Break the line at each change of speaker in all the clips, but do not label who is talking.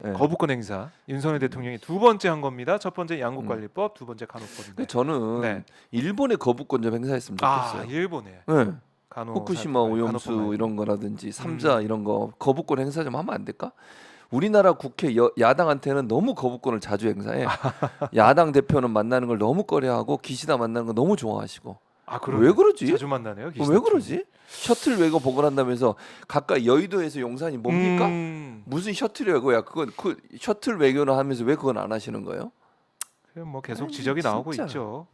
네.
거부권 행사 윤석열 대통령이 두 번째 한 겁니다. 첫 번째 양국관리법, 두 번째 간호법인데.
근데 저는
네.
일본의 거부권 좀 행사했으면 좋겠어요.
일본에
네.
간호
후쿠시마 오염수 이런 거라든지 삼자 이런 거 거부권 행사 좀 하면 안 될까? 우리나라 국회 야당한테는 너무 거부권을 자주 행사해. 야당 대표는 만나는 걸 너무 꺼려하고 기시다 만나는 거 너무 좋아하시고.
그러네.
왜 그러지?
자주 만나네요.
왜 그러지? 셔틀 외고 보관한다면서 가까이 여의도에서 용산이 뭡니까? 무슨 셔틀 외고야? 그건 그 셔틀 외교를 하면서 왜 그건 안 하시는 거예요?
뭐 계속
아니,
지적이 나오고
진짜.
있죠.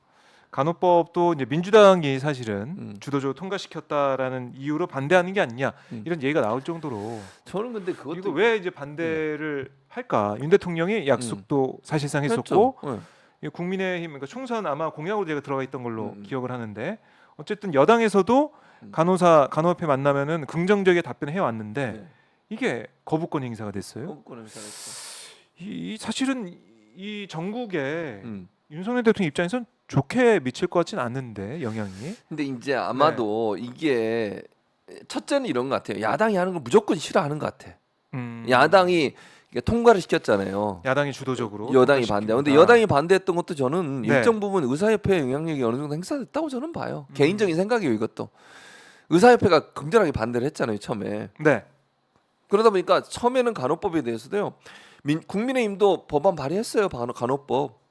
간호법도 이제 민주당이 사실은 주도적으로 통과시켰다라는 이유로 반대하는 게 아니냐 이런 얘기가 나올 정도로
저는 근데 그것도
이거 왜 이제 반대를 할까? 윤 대통령이 약속도 사실상 했었고
그렇죠.
이 국민의힘 그러니까 총선 아마 공약으로 제가 들어가 있던 걸로 기억을 하는데 어쨌든 여당에서도 간호협회 만나면은 긍정적인 답변을 해왔는데
네.
이게 거부권 행사가 됐어요.
거부권 행사했어.
이 사실은 이 전국에
음.
윤석열 대통령 입장에선 좋게 미칠 것 같지는 않는데 영향이.
근데 이제 아마도 이게 첫째는 이런 것 같아요. 야당이 하는 걸 무조건 싫어하는 것 같아. 야당이 이게 통과를 시켰잖아요.
야당이 주도적으로
여당이 반대. 근데
통과시킵니다.
여당이 반대했던 것도 저는
네.
일정 부분 의사협회의 영향력이 어느 정도 행사됐다고 저는 봐요. 개인적인 생각이에요, 이것도. 의사협회가 긍정하게 반대를 했잖아요, 처음에.
네.
그러다 보니까 처음에는 간호법에 대해서도요. 국민의힘도 법안 발의했어요, 간호법.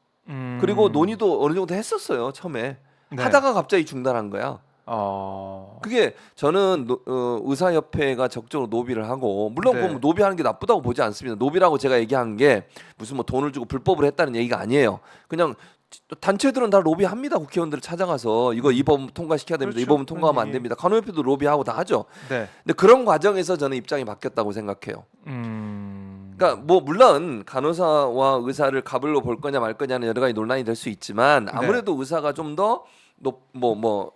그리고 논의도 어느 정도 했었어요, 처음에.
네.
하다가 갑자기 중단한 거야. 그게 저는 의사협회가 적극적으로 노비를 하고 물론
네.
그 노비하는 게 나쁘다고 보지 않습니다. 노비라고 제가 얘기한 게 무슨 뭐 돈을 주고 불법을 했다는 얘기가 아니에요. 그냥 단체들은 다 로비합니다. 국회의원들을 찾아가서 이거 이 법 통과시켜야 됩니다. 이
그렇죠.
법은 통과하면 안 됩니다. 간호협회도 로비하고 다 하죠.
네.
근데 그런 과정에서 저는 입장이 바뀌었다고 생각해요. 그러니까 뭐 물론 간호사와 의사를 갑을로 볼 거냐 말 거냐는 여러 가지 논란이 될 수 있지만 아무래도 의사가 좀 더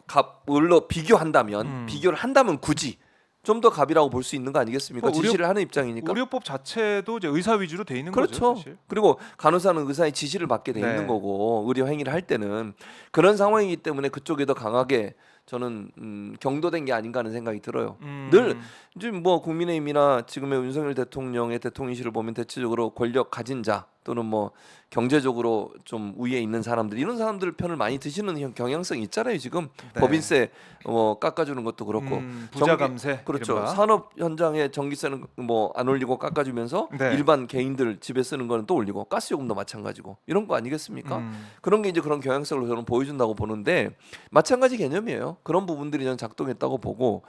갑을로 비교를 한다면 굳이 좀 더 갑이라고 볼 수 있는 거 아니겠습니까? 지시를 하는 입장이니까.
의료법 자체도 이제 의사 위주로 돼 있는
그렇죠.
거죠. 사실.
그리고 간호사는 의사의 지시를 받게 돼 있는 거고 의료 행위를 할 때는 그런 상황이기 때문에 그쪽에 더 강하게 저는 경도된 게 아닌가 하는 생각이 들어요. 늘 이제 뭐 국민의힘이나 지금의 윤석열 대통령의 대통령실을 보면 대체적으로 권력 가진 자 또는 뭐 경제적으로 좀 우위에 있는 사람들 이런 사람들 편을 많이 드시는 경향성이 있잖아요. 지금 법인세 깎아주는 것도 그렇고
부자 감세
그렇죠.
이른바.
산업 현장에 전기세는 뭐 안 올리고 깎아주면서 일반 개인들 집에 쓰는 거는 또 올리고 가스요금도 마찬가지고 이런 거 아니겠습니까? 그런 게 이제 그런 경향성을 저는 보여준다고 보는데 마찬가지 개념이에요. 그런 부분들이 저는 작동했다고 보고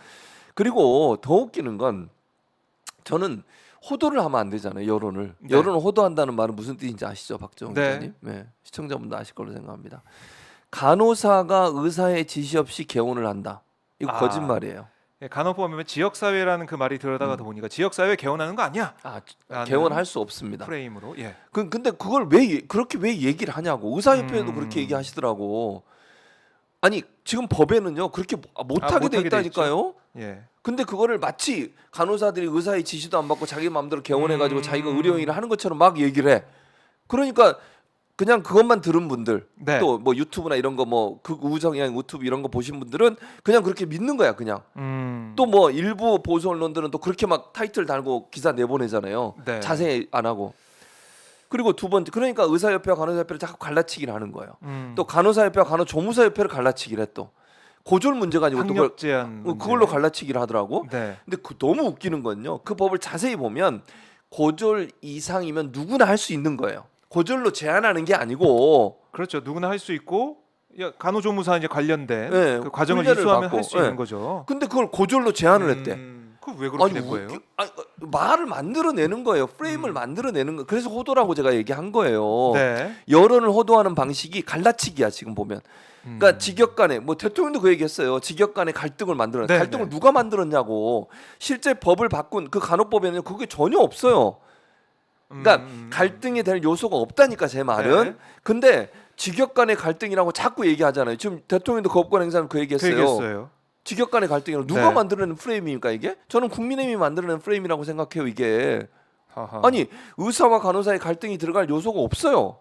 그리고 더 웃기는 건 저는 호도를 하면 안 되잖아요. 여론을. 여론을 호도한다는 말은 무슨 뜻인지 아시죠, 박정훈 기자님? 네. 시청자분도 아실 걸로 생각합니다. 간호사가 의사의 지시 없이 개원을 한다. 이거 거짓말이에요.
간호법이면 지역사회라는 그 말이 들어다가 보니까 지역사회 개원하는 거 아니야?
개원할 수 없습니다.
프레임으로.
근데 그걸 그렇게 왜 얘기를 하냐고. 의사협회도 그렇게 얘기하시더라고. 아니 지금 법에는요 그렇게 못하게 돼 있다니까요. 근데 그거를 마치 간호사들이 의사의 지시도 안 받고 자기 마음대로 개원해가지고 자기가 의료행위를 하는 것처럼 막 얘기를 해. 그러니까 그냥 그것만 들은 분들 또 뭐 유튜브나 이런 거 뭐 극우성향 유튜브 이런 거 보신 분들은 그냥 그렇게 믿는 거야 그냥. 또 뭐 일부 보수 언론들은 또 그렇게 막 타이틀 달고 기사 내보내잖아요. 자세히 안 하고. 그리고 두 번째 그러니까 의사협회와 간호사협회를 자꾸 갈라치기를 하는 거예요. 또 간호사협회와 간호조무사협회를 갈라치기를 해 또. 고졸 문제가 아니고
학력 제한
그걸로 갈라치기를 하더라고. 근데 너무 웃기는 건요. 그 법을 자세히 보면 고졸 이상이면 누구나 할 수 있는 거예요. 고졸로 제한하는 게 아니고
그렇죠. 누구나 할 수 있고 간호조무사 이제 관련된 그 과정을
훈련을
이수하면
받고,
할 수 있는 거죠.
근데 그걸 고졸로 제한을 했대.
그 왜 그렇게 된 거예요?
말을 만들어내는 거예요. 프레임을 만들어내는 거. 그래서 호도라고 제가 얘기한 거예요.
네.
여론을 호도하는 방식이 갈라치기야 지금 보면. 그러니까 직역 간에 뭐 대통령도 그 얘기했어요. 직역 간에 갈등을 만들어. 갈등을 누가 만들었냐고. 실제 법을 바꾼 그 간호법에는 그게 전혀 없어요. 그러니까 갈등이 될 요소가 없다니까 제 말은. 근데 직역 간의 갈등이라고 자꾸 얘기하잖아요. 지금 대통령도 거부권 행사는 그 얘기했어요. 직역 간의 갈등이라고 누가 만들어낸 프레임입니까 이게? 저는 국민의힘이 만들어낸 프레임이라고 생각해요 이게. 아니 의사와 간호사의 갈등이 들어갈 요소가 없어요.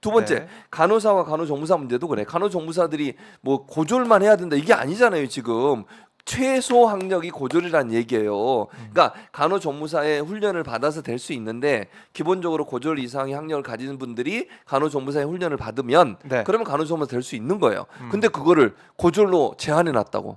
두 번째 간호사와 간호조무사 문제도 그래. 간호조무사들이 뭐 고졸만 해야 된다 이게 아니잖아요 지금. 최소 학력이 고졸이란 얘기예요. 그러니까 간호조무사의 훈련을 받아서 될 수 있는데 기본적으로 고졸 이상의 학력을 가진 분들이 간호조무사의 훈련을 받으면
네.
그러면 간호조무사 될 수 있는 거예요. 근데 그거를 고졸로 제한해 놨다고.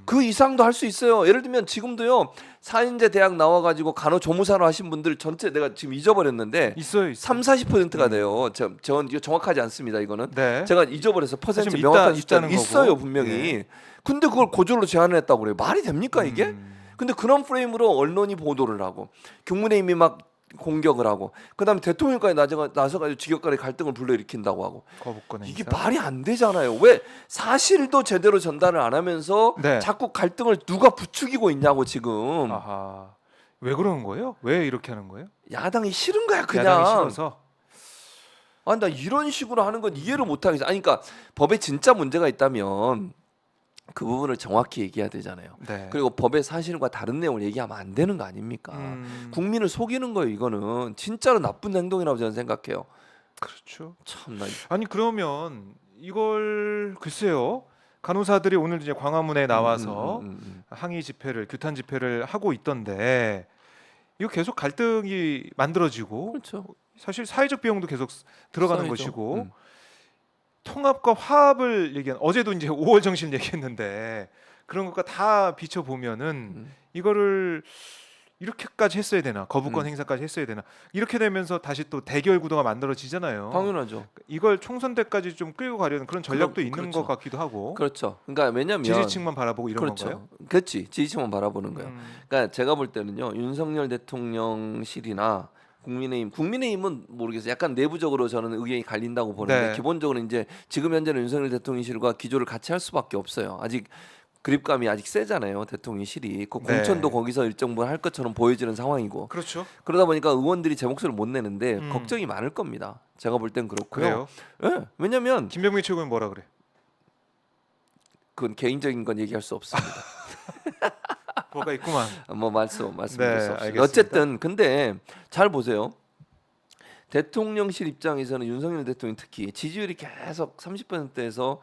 그 이상도 할 수 있어요. 예를 들면 지금도요. 사인제 대학 나와가지고 간호조무사로 하신 분들 전체 내가 지금 잊어버렸는데
있어요.
30-40%가 돼요. 전 이거 정확하지 않습니다. 이거는
네.
제가 잊어버려서 퍼센트
사실
명확한
있다는
숫자는
거고.
있어요 분명히.
네.
근데 그걸 고졸로 제한을 했다고 그래요. 말이 됩니까 이게? 근데 그런 프레임으로 언론이 보도를 하고 국민의힘이 막 공격을 하고 그다음에 대통령까지 나서가지고 직역간의 갈등을 불러일으킨다고 하고
거부권 행사.
이게 말이 안 되잖아요. 왜 사실도 제대로 전달을 안 하면서
네.
자꾸 갈등을 누가 부추기고 있냐고 지금.
아하. 왜 그러는 거예요? 왜 이렇게 하는 거예요?
야당이 싫은 거야 그냥.
야당이 싫어서.
아, 나 이런 식으로 하는 건 이해를 못 하겠어. 아니 그러니까 법에 진짜 문제가 있다면 그 부분을 정확히 얘기해야 되잖아요.
네.
그리고 법의 사실과 다른 내용을 얘기하면 안 되는 거 아닙니까? 국민을 속이는 거예요. 이거는 진짜로 나쁜 행동이라고 저는 생각해요.
그렇죠.
참나.
아니 그러면 이걸 글쎄요. 간호사들이 오늘 이제 광화문에 나와서 항의 집회를 규탄 집회를 하고 있던데 이거 계속 갈등이 만들어지고
그렇죠.
사실 사회적 비용도 계속 들어가는
쌓이죠.
것이고 통합과 화합을 얘기한 어제도 이제 5월 정신 얘기했는데 그런 것과 다 비춰 보면은 이거를 이렇게까지 했어야 되나 거부권 행사까지 했어야 되나 이렇게 되면서 다시 또 대결 구도가 만들어지잖아요.
당연하죠.
이걸 총선 때까지 좀 끌고 가려는 그런 전략도 있는
그렇죠.
것 같기도 하고.
그렇죠. 그러니까 왜냐면
지지층만 바라보고 이런
그렇죠.
건가요?
그렇지. 지지층만 바라보는 거예요. 그러니까 제가 볼 때는요. 윤석열 대통령실이나 국민의힘은 모르겠어요. 약간 내부적으로 저는 의견이 갈린다고 보는데
네.
기본적으로 이제 지금 현재는 윤석열 대통령실과 기조를 같이 할 수밖에 없어요. 아직 그립감이 아직 세잖아요. 대통령실이 그
네.
공천도 거기서 일정 부분 할 것처럼 보여지는 상황이고
그렇죠.
그러다 보니까 의원들이 제 목소리를 못 내는데 걱정이 많을 겁니다. 제가 볼 땐 그렇고요.
그래요?
예, 왜냐면
김병민 최고위원 뭐라 그래?
그건 개인적인 건 얘기할 수 없습니다.
뭐가 있구만.
뭐 말씀드릴
네,
수 없습니다.
알겠습니다.
어쨌든 근데 잘 보세요. 대통령실 입장에서는 윤석열 대통령 특히 지지율이 계속 30%에서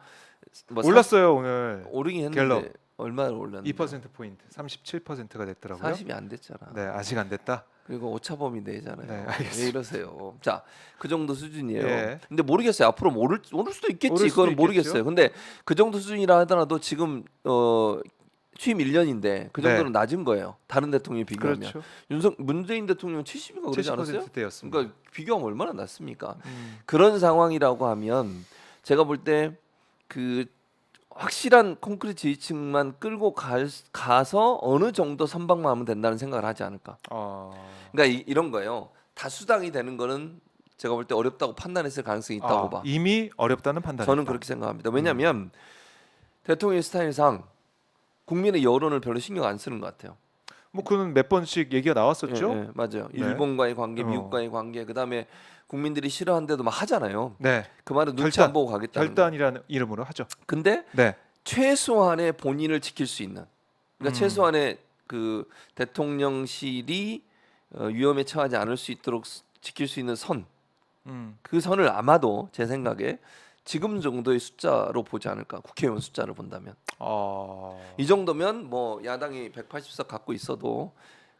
뭐
올랐어요 오늘.
오르긴 했는데
갤럽.
얼마나 올랐는데
2% 포인트, 37%가 됐더라고요.
40이 안 됐잖아.
네, 아직 안 됐다.
그리고 오차범위 내잖아요.
네,
왜
알겠습니다.
이러세요? 자, 그 정도 수준이에요.
예.
근데 모르겠어요. 앞으로 뭐 오를 수도 있겠지.
오를 수도
그거는 모르겠어요.
있겠죠.
근데 그 정도 수준이라 하더라도 지금 취임 1년인데 그 정도는
네.
낮은 거예요. 다른 대통령이 비교하면.
그렇죠.
문재인 대통령 70인가 그러지 않았어요?
70%대였습니다.
그러니까 비교하면 얼마나 낮습니까? 그런 상황이라고 하면 제가 볼 때 그 확실한 콘크리트 지지층만 끌고 가서 어느 정도 선방만 하면 된다는 생각을 하지 않을까. 그러니까 이런 거예요. 다수당이 되는 거는 제가 볼 때 어렵다고 판단했을 가능성이 있다고 봐.
이미 어렵다는 판단.
저는 그렇게 생각합니다. 왜냐하면 대통령의 스타일상 국민의 여론을 별로 신경 안 쓰는 것 같아요.
뭐 그는 몇 번씩 얘기가 나왔었죠.
예, 맞아요.
네.
일본과의 관계, 미국과의 관계, 그다음에 국민들이 싫어한데도 막 하잖아요.
네.
그 말은 눈치
결단,
안 보고 가겠다는 거.
결단이라는 이름으로 하죠.
근데
네.
최소한의 본인을 지킬 수 있는, 그러니까 최소한의 그 대통령실이 위험에 처하지 않을 수 있도록 지킬 수 있는 선, 그 선을 아마도 제 생각에 지금 정도의 숫자로 보지 않을까. 국회의원 숫자를 본다면 이 정도면 뭐 야당이 180석 갖고 있어도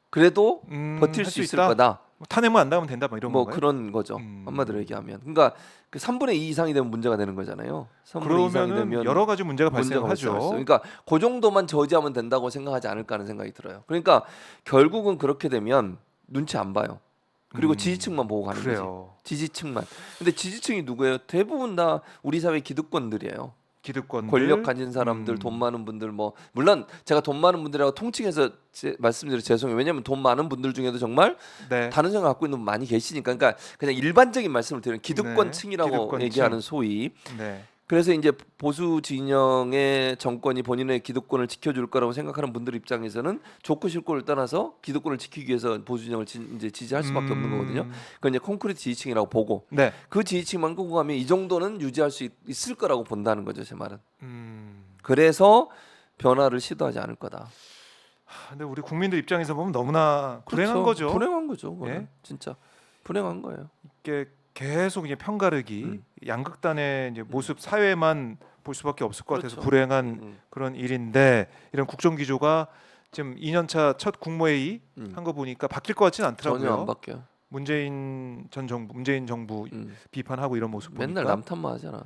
그래도 버틸 수 있을 거다.
뭐 탄핵만 안 나오면 된다 뭐 이런
뭐
건가요?
그런 거죠. 한마디로 얘기하면. 그러니까 그 3분의 2 이상이 되면 문제가 되는 거잖아요. 3분의 2 이상이
그러면은
되면
여러 가지 문제가
문제가
발생하죠.
발생할 수 있어요. 그러니까 그 정도만 저지하면 된다고 생각하지 않을까 하는 생각이 들어요. 그러니까 결국은 그렇게 되면 눈치 안 봐요. 그리고 지지층만 보고 가는 거지.
그래요.
지지층만. 근데 지지층이 누구예요? 대부분 다 우리 사회 기득권들이에요.
기득권들,
권력 가진 사람들, 돈 많은 분들 뭐 물론 제가 돈 많은 분들하고 통칭해서 말씀드려 죄송해요. 왜냐하면 돈 많은 분들 중에도 정말
네.
다른 생각 갖고 있는 분 많이 계시니까 그러니까 그냥 일반적인 말씀을 드리는 기득권층이라고
네, 기득권층.
얘기하는 소위.
네.
그래서 이제 보수 진영의 정권이 본인의 기득권을 지켜줄 거라고 생각하는 분들 입장에서는 좋고 싫고를 떠나서 기득권을 지키기 위해서 보수 진영을 이제 지지할 수밖에 없는 거거든요. 그건 이제 콘크리트 지지층이라고 보고
네.
그 지지층만 끌고 가면 이 정도는 유지할 수 있을 거라고 본다는 거죠, 제 말은.
음.
그래서 변화를 시도하지 않을 거다.
근데 우리 국민들 입장에서 보면 너무나 불행한
그렇죠.
거죠.
불행한 거죠. 그거는.
예?
진짜 불행한 거예요.
이게 계속 이제 편가르기, 양극단의 이제 모습 사회만 볼 수밖에 없을 것 같아서
그렇죠.
불행한 그런 일인데 이런 국정 기조가 지금 2년차 첫 국무회의 한 거 보니까 바뀔 것 같지는 않더라고요.
전혀 안 바뀌어요.
문재인 정부 비판하고 이런 모습 보니까
맨날 남탓만 하잖아.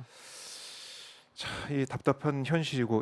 이 답답한 현실이고